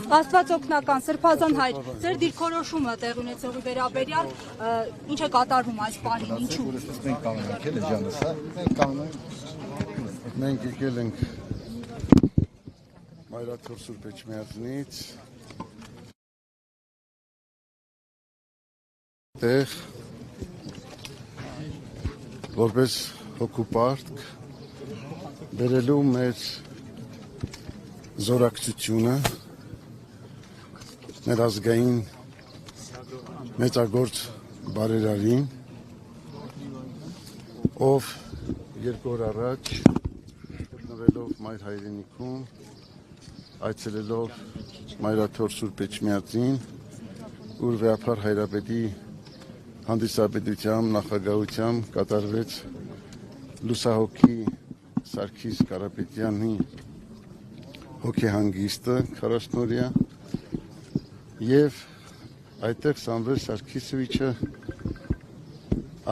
Աստված օգնական, Սրբազան հայր, ձեր դիրքորոշումը տեղ ունեցողի վերաբերյալ ինչ է կատարվում այս պահին, ինչու։ Մենք կանգնենք էլ ջանս, հա, մենք եկել ենք Մայրաթոր Սուրբ Էջմիածնից տեղ որպես հոգու պարտք բերելու մեր զորակցությունը մեր ազգային մեծագործ բարերարին, ով երկու օր առաջ գտնվելով Մայր հայրենիքում, այցելելով Մայրաթոր Սուրբ Էջմիածին, ուր Վեհափար Հայրապետի հանդիսապետությամբ, նախագահությամբ կատարվեց լուսահոգի Սարգիս Կարապետյանի հոգեհանգիստը 40-օրյա եւ այդտեղ Սամվել Սարգիսովիչը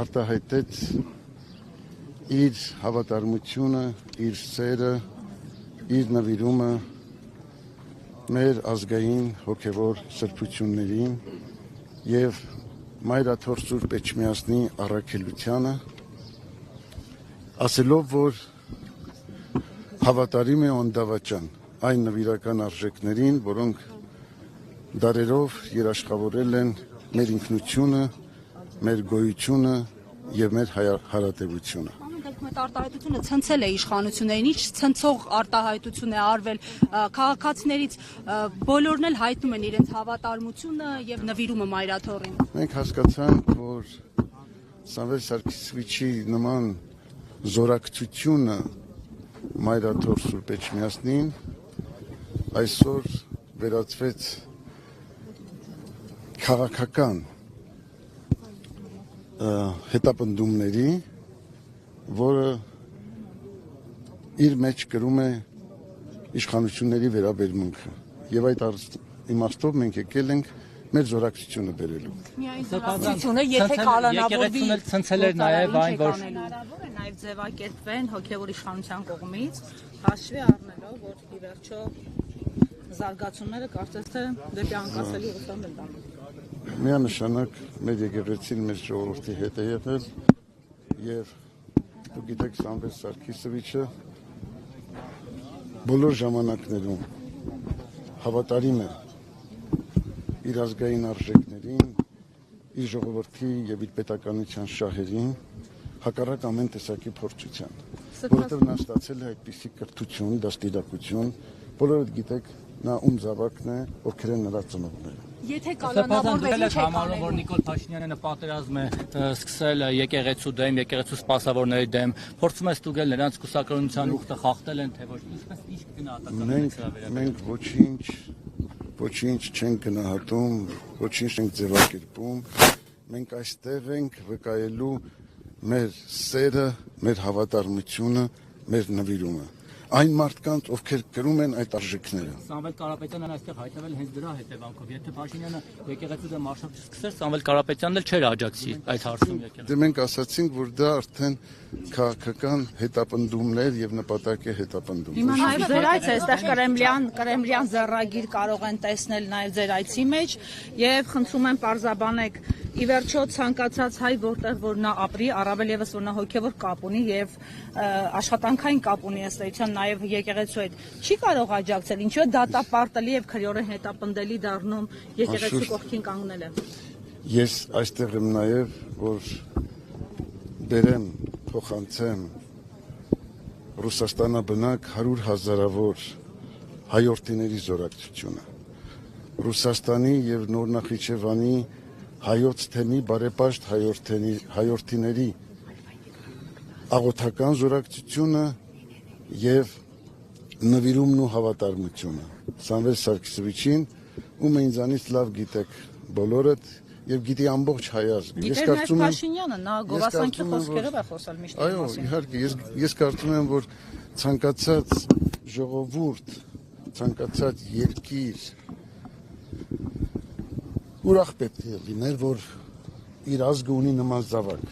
արտահայտեց իր հավատարմությունը, իր սերը, իր նվիրումը մեր ազգային հոգևոր սրբություններին եւ Մայրաթոր Սուրբ Էջմիածնի առաքելությանը, ասելով, որ հավատարիմ է անդավաճան այն նվիրական արժեքներին, որոնք դարերով երաշխավորել են մեր ինքնությունը, մեր գոյությունը եւ մեր հարատեվությունը։ Այդ արտահայտությունը ցնցել է իշխանություններին, ինչ ցնցող արտահայտություն է արվել, քաղաքացիներից բոլորն էլ հայտնում են իրենց հավատարմությունը եւ նվիրումը Մայրաթորին։ Մենք հասկացանք, որ Սամվել Սարգիսովիչի նման զորակցությունը Մայրաթոր Սուրբ Էջմիածնին այսօր վերածվեց քաղաքական հետապնդումների, որը իր մեջ կրում է իշխանությունների վերաբերմունքը եւ այդ իմաստով մենք եկել ենք մեր զորակցությունը բերելու։ Զորակցությունը, եթե կալանավորվի, ցնցել էր նաեւ այն, որ հնարավոր է նաեւ ձևակերպվեն հոգեվոր իշխանության կողմից, հաշվի առնելով, որ ի վերջո զարգացումները կարծես թե դեպի անկասելի ուղղությամբ են տանում։ Միանշանակ մեր եկեղեցին մեր ժողովրդի հետ է եղել եւ դուք գիտեք Սամվել Սարգիսովիչը բոլոր ժամանակներում հավատարիմ է իր ազգային արժեքներին, իր ժողովրդի եւ իր պետականության շահերին, հակառակ ամեն տեսակի փորձության, որովհետեւ նա ստացել է այդպիսի կրթություն, դաստիարակություն, բոլորդ գիտեք նա ում զավակն է, ովքեր են նրա ծնողները։ Եթե կալանավորվի, ինչ է համարում, որ Նիկոլ Փաշինյանը պատերազմ է սկսել եկեղեցու դեմ, եկեղեցու սպասավորների դեմ, փորձում է ստուգել նրանց կուսակրոնության ուխտը խախտել են, թե ոչ, ինչպես ինչ գնահատական։ Մենք ոչինչ չենք գնահատում, ոչինչ չենք ձևակերպում, մենք այստեղ ենք վկայելու մեր սերը, մեր հավատարմությունը, մեր նվիրումը։ Այն մարդկանց, ովքեր կրում են այդ արժեքները։ Սամվել Կարապետյանն այստեղ հայտնվել հենց դրա հետևանքով։ Եթե Փաշինյանը եկեղեցու դեմ արշավ չսկսեր, Սամվել Կարապետյանն էլ չէր աջակցի այդ հարցում եկել։ Դե մենք ասացինք, որ դա արդեն քաղաքական հետապնդումներ եւ նպատակ է հետապնդում։ Հիմա նաև ձեր այցը այստեղ կրեմլյան ձեռագիր կարող են տեսնել նաև ձեր այցի մեջ եւ խնդրում եմ պարզաբանեք ի վերջո ցանկացած հայ որտեղ որ նա ապրի, առավել եւս որ նա հոգեվոր կապ ունի եւ աշխատանքային կապ ունի ըստ էության նաև եկեղեցու հետ, չի կարող աջակցել, ինչու է դատապարտելի եւ քրեորեն հետապնդելի դառնում եկեղեցու կողքին կանգնելը։ Ես այստեղ եմ նաև, որ բերեմ, փոխանցեմ Ռուսաստանաբնակ 100,000-ավոր հայորդիների զորակցությունը։ Ռուսաստանի եւ Նոր Նախիջևանի հայոց թեմի բարեպաշտ հայորդիների աղոթական զորակցությունը եւ նվիրումն ու հավատարմությունը Սամվել Սարգիսովիչին, ում ինձանից լավ գիտեք բոլորդ եւ գիտի ամբողջ հայ ազգը։ Ես կարծում եմ Փաշինյանը նա գովասանքի խոսքերով է խոսել միշտ։ Այո, իհարկե, ես կարծում եմ, որ ցանկացած ժողովուրդ, ցանկացած երկիր ուրախ պետք է լիներ, որ իր ազգը ունի նման զավակ,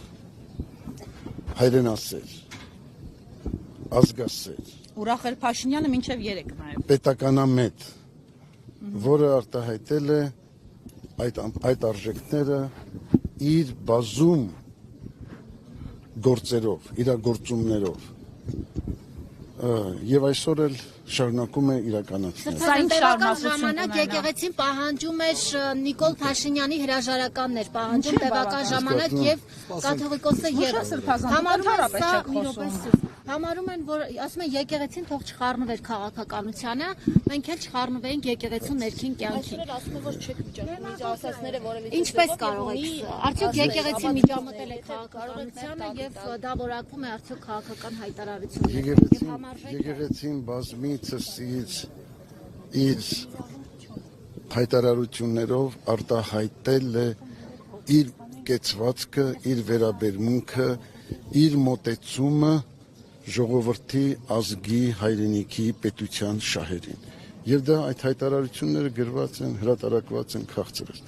հայրենասեր, ազգասեր, ուրախ էր Փաշինյանը մինչև 3 նաև, պետականամետ, որը արտահայտել է այդ արժեքները իր բազում գործերով, իրագործումներով եւ այսօր էլ շարունակում է իրականացնել։ Տևական ժամանակ եկեղեցին պահանջում էր Նիկոլ Փաշինյանի հրաժարականներ, պահանջում տևական ժամանակ եւ կաթողիկոսը համարում են, որ ասում են եկեղեցին թող չխառնվեր քաղաքականությանը, մենք էլ չխառնվեինք եկեղեցու ներքին կյանքին։ Ասում որ չեք միջամտածները որևէ Ինչպես կարող եք, արդյոք եկեղեցին միջամտել է քաղաքականությանը եւ դա որակվում է արդյոք քաղաքական հայտարարություններ։ Եկեղեցին բազմիցս իր հայտարարություններով արտահայտել է իր կեցվածքը, իր վերաբերմունքը, իր մոտեցումը ժողովրդի ազգի հայրենիքի պետության շահերին։ Եվ դա այդ հայտարարությունները գրված են, հրատարակված են քաղցրած։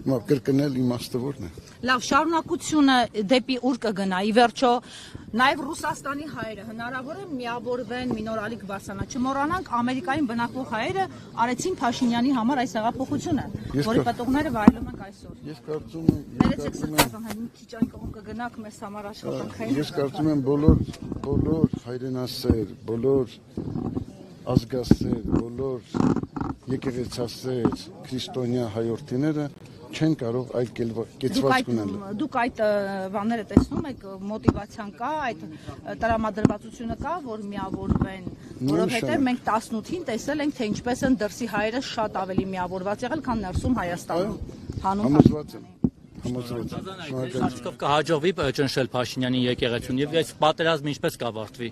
Հիմա կրկնել իմաստը ո՞րն է։ Լավ, շարունակությունը դեպի ուր կգնա։ Ի վերջո, նաև Ռուսաստանի հայերը հնարավոր է միավորվեն Մինոր Ալիկ Բարսանա։ Չմոռանանք, Ամերիկայում բնակվող հայերը արեցին Փաշինյանի համար այս հեղափոխությունը, որի պատողները վայելում ենք այսօր։ Ես կարծում եմ, քիչ այն կողմ կգնաք մեզ համար աշխատանքային։ Ես կարծում եմ բոլոր հայրենասեր, բոլոր ազգասեր, բոլոր եկեղեցասեր, քրիստոնյա հայրենիները չեն կարող այլ կեցված ունենալ։ Դուք այդ բաները տեսնում եք, մոտիվացիան կա, այդ տրամադրվածությունը կա, որ միավորվեն, որովհետև մենք 18-ին տեսել ենք, թե ինչպես են դրսի հայերը շատ ավելի միավորված եղել, քան ներսում Հայաստանում։ Համոզված եմ։ Շնորհակալ եմ։ Արդյոք կհաջողվի ճնշել Փաշինյանի եկեղեցուն եւ այս պատերազմը ինչպես կավարտվի։